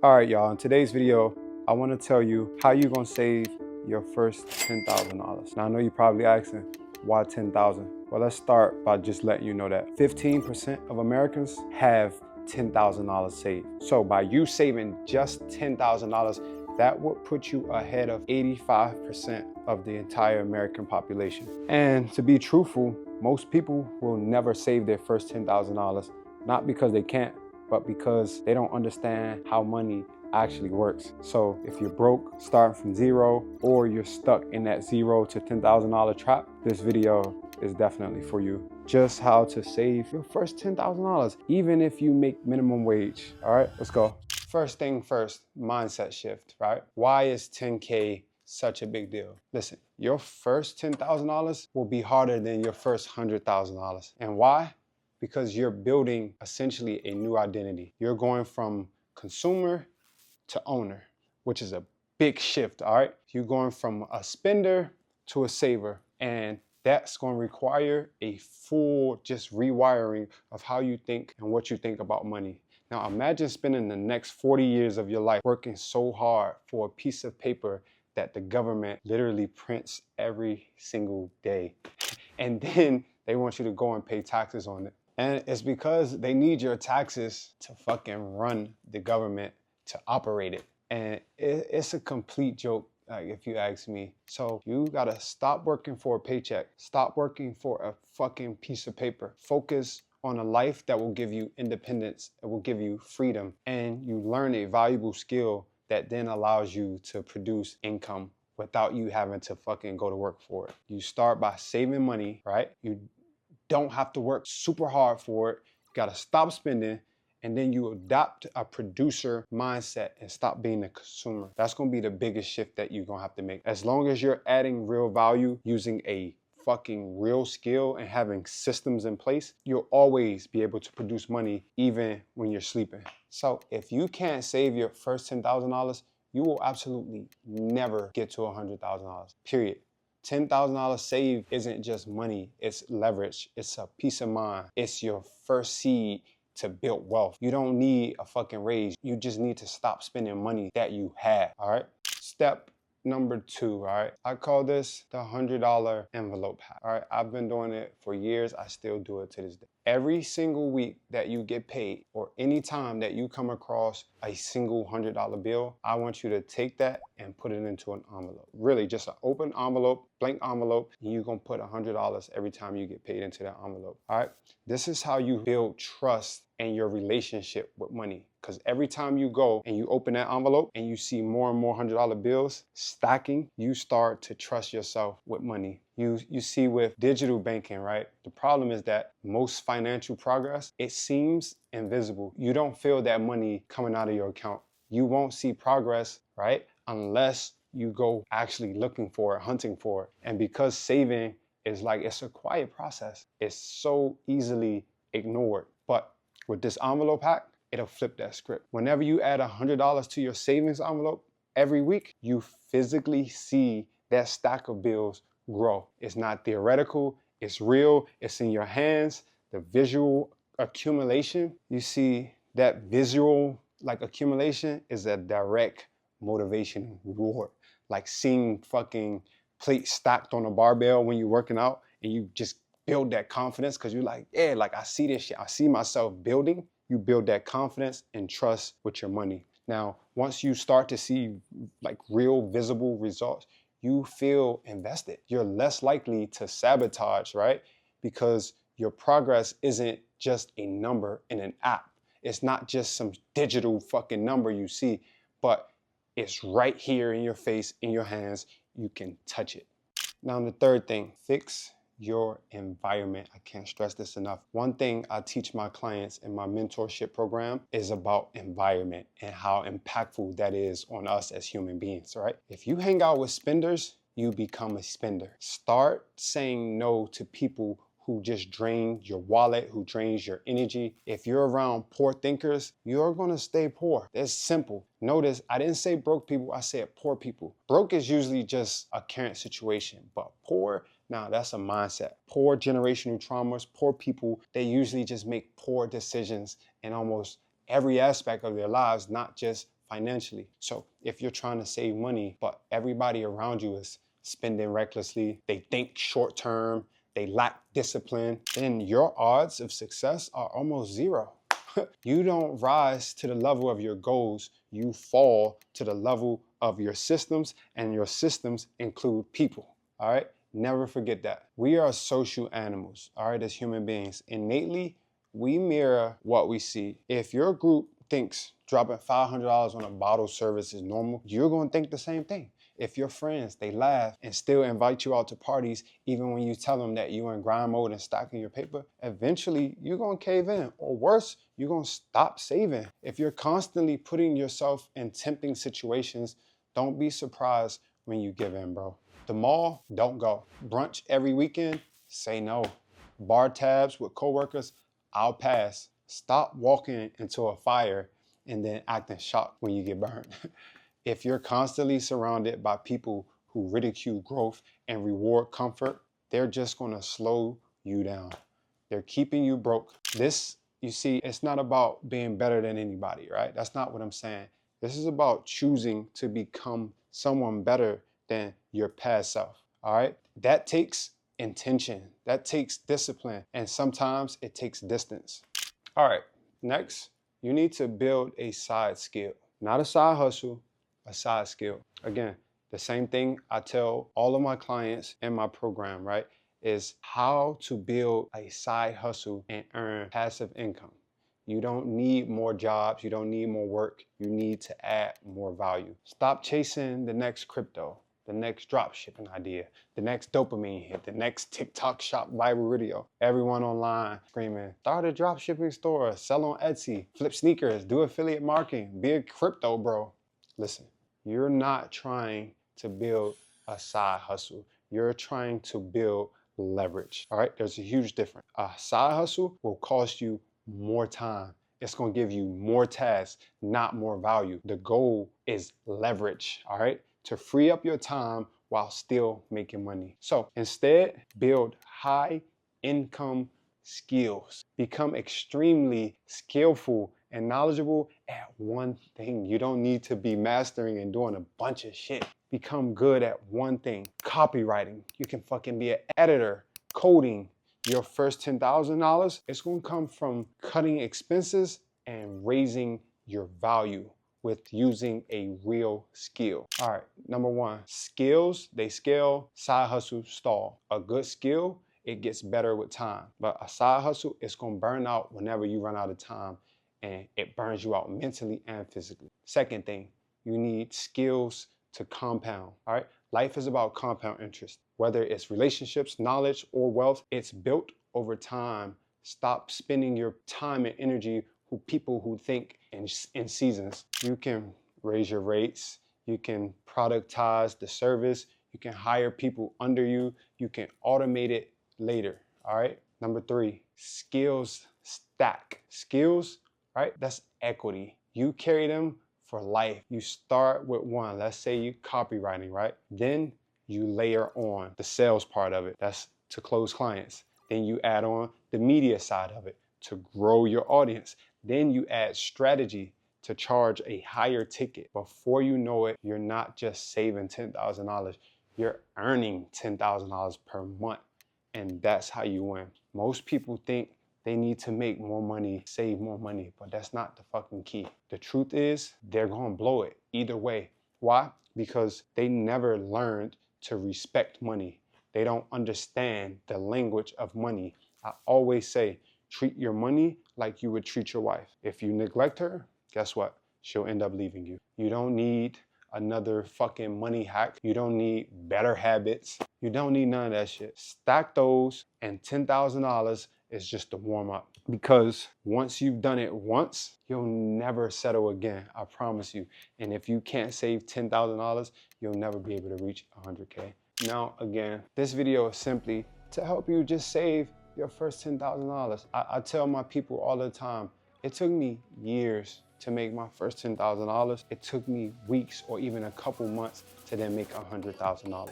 All right, y'all, in today's video, I want to tell you how you're going to save your first $10,000. Now, I know you're probably asking, why 10,000? Well, let's start by just letting you know that 15% of Americans have $10,000 saved. So by you saving just $10,000, that would put you ahead of 85% of the entire American population. And to be truthful, most people will never save their first $10,000, not because they can't, but because they don't understand how money actually works. So if you're broke, starting from zero, or you're stuck in that $0 to $10,000 trap, this video is definitely for you. Just how to save your first $10,000, even if you make minimum wage. All right, let's go. First thing first, mindset shift, right? Why is 10K such a big deal? Listen, your first $10,000 will be harder than your first $100,000. And why? Because you're building essentially a new identity. You're going from consumer to owner, which is a big shift, all right? You're going from a spender to a saver, and that's going to require a full just rewiring of how you think and what you think about money. Now imagine spending the next 40 years of your life working so hard for a piece of paper that the government literally prints every single day. And then they want you to go and pay taxes on it. And it's because they need your taxes to fucking run the government, to operate it. And it's a complete joke, like, if you ask me. So you gotta stop working for a paycheck. Stop working for a fucking piece of paper. Focus on a life that will give you independence, it will give you freedom, and you learn a valuable skill that then allows you to produce income without you having to fucking go to work for it. You start by saving money, right? You don't have to work super hard for it. You gotta stop spending, and then you adopt a producer mindset and stop being a consumer. That's gonna be the biggest shift that you're gonna have to make. As long as you're adding real value using a fucking real skill and having systems in place, you'll always be able to produce money even when you're sleeping. So if you can't save your first $10,000, you will absolutely never get to $100,000, period. $10,000 saved isn't just money, it's leverage, it's a peace of mind, it's your first seed to build wealth. You don't need a fucking raise, you just need to stop spending money that you have, all right? Step number 2, all right? I call this the $100 envelope hack, all right? I've been doing it for years, I still do it to this day. Every single week that you get paid, or any time that you come across a single $100 bill, I want you to take that and put it into an envelope. Really, just an open envelope, blank envelope, and you're gonna put $100 every time you get paid into that envelope, all right? This is how you build trust in your relationship with money. Because every time you go and you open that envelope and you see more and more $100 bills stacking, you start to trust yourself with money. You see with digital banking, right? The problem is that most financial progress, it seems invisible. You don't feel that money coming out of your account. You won't see progress, right? Unless you go actually looking for it, hunting for it. And because saving is like, it's a quiet process, it's so easily ignored. But with this envelope hack, it'll flip that script. Whenever you add $100 to your savings envelope every week, you physically see that stack of bills grow. It's not theoretical, it's real, it's in your hands. The visual accumulation, you see that visual like accumulation is a direct motivation reward. Like seeing fucking plates stacked on a barbell when you're working out and you just build that confidence because you're like, yeah, like I see this shit, I see myself building. You build that confidence and trust with your money. Now, once you start to see like real visible results, you feel invested. You're less likely to sabotage, right? Because your progress isn't just a number in an app. It's not just some digital fucking number you see, but it's right here in your face, in your hands. You can touch it. Now, the third thing, fix your environment. I can't stress this enough. One thing I teach my clients in my mentorship program is about environment and how impactful that is on us as human beings, right? If you hang out with spenders, you become a spender. Start saying no to people who just drain your wallet, who drains your energy. If you're around poor thinkers, you're gonna stay poor. It's simple. Notice, I didn't say broke people, I said poor people. Broke is usually just a current situation, but poor, now that's a mindset. Poor generational traumas, poor people, they usually just make poor decisions in almost every aspect of their lives, not just financially. So if you're trying to save money, but everybody around you is spending recklessly, they think short term, they lack discipline, then your odds of success are almost zero. You don't rise to the level of your goals, you fall to the level of your systems, and your systems include people, all right? Never forget that. We are social animals, all right, as human beings. Innately, we mirror what we see. If your group thinks dropping $500 on a bottle service is normal, you're gonna think the same thing. If your friends, they laugh and still invite you out to parties, even when you tell them that you're in grind mode and stacking your paper, eventually you're gonna cave in. Or worse, you're gonna stop saving. If you're constantly putting yourself in tempting situations, don't be surprised when you give in, bro. The mall, don't go. Brunch every weekend, say no. Bar tabs with coworkers, I'll pass. Stop walking into a fire and then acting shocked when you get burned. If you're constantly surrounded by people who ridicule growth and reward comfort, they're just gonna slow you down. They're keeping you broke. This, you see, it's not about being better than anybody, right? That's not what I'm saying. This is about choosing to become someone better than your past self, all right? That takes intention, that takes discipline, and sometimes it takes distance. All right, next, you need to build a side skill, not a side hustle, a side skill. Again, the same thing I tell all of my clients in my program, right, is how to build a side hustle and earn passive income. You don't need more jobs, you don't need more work, you need to add more value. Stop chasing the next crypto, the next drop shipping idea, the next dopamine hit, the next TikTok shop viral video. Everyone online screaming, start a drop shipping store, sell on Etsy, flip sneakers, do affiliate marketing, be a crypto bro. Listen, you're not trying to build a side hustle. You're trying to build leverage, all right? There's a huge difference. A side hustle will cost you more time. It's gonna give you more tasks, not more value. The goal is leverage, all right? To free up your time while still making money. So instead, build high income skills. Become extremely skillful and knowledgeable at one thing. You don't need to be mastering and doing a bunch of shit. Become good at one thing. Copywriting. You can fucking be an editor. Coding. Your first $10,000, it's gonna come from cutting expenses and raising your value with using a real skill. All right, number one, skills, they scale, side hustle stall. A good skill, it gets better with time. But a side hustle, it's gonna burn out whenever you run out of time, and it burns you out mentally and physically. Second thing, you need skills to compound, all right? Life is about compound interest. Whether it's relationships, knowledge, or wealth, it's built over time. Stop spending your time and energy with people who think in seasons. You can raise your rates, you can productize the service, you can hire people under you, you can automate it later, all right? Number three, skills stack. Skills, right? That's equity. You carry them for life. You start with one. Let's say you copywriting, right? Then you layer on the sales part of it. That's to close clients. Then you add on the media side of it to grow your audience. Then you add strategy to charge a higher ticket. Before you know it, you're not just saving $10,000, you're earning $10,000 per month. And that's how you win. Most people think they need to make more money, save more money, but that's not the fucking key. The truth is, they're gonna blow it either way. Why? Because they never learned to respect money. They don't understand the language of money. I always say, treat your money like you would treat your wife. If you neglect her, guess what? She'll end up leaving you. You don't need another fucking money hack. You don't need better habits. You don't need none of that shit. Stack those, and $10,000 is just a warm up. Because once you've done it once, you'll never settle again, I promise you. And if you can't save $10,000, you'll never be able to reach 100K. Now, again, this video is simply to help you just save your first $10,000. I tell my people all the time, it took me years to make my first $10,000. It took me weeks or even a couple months to then make $100,000.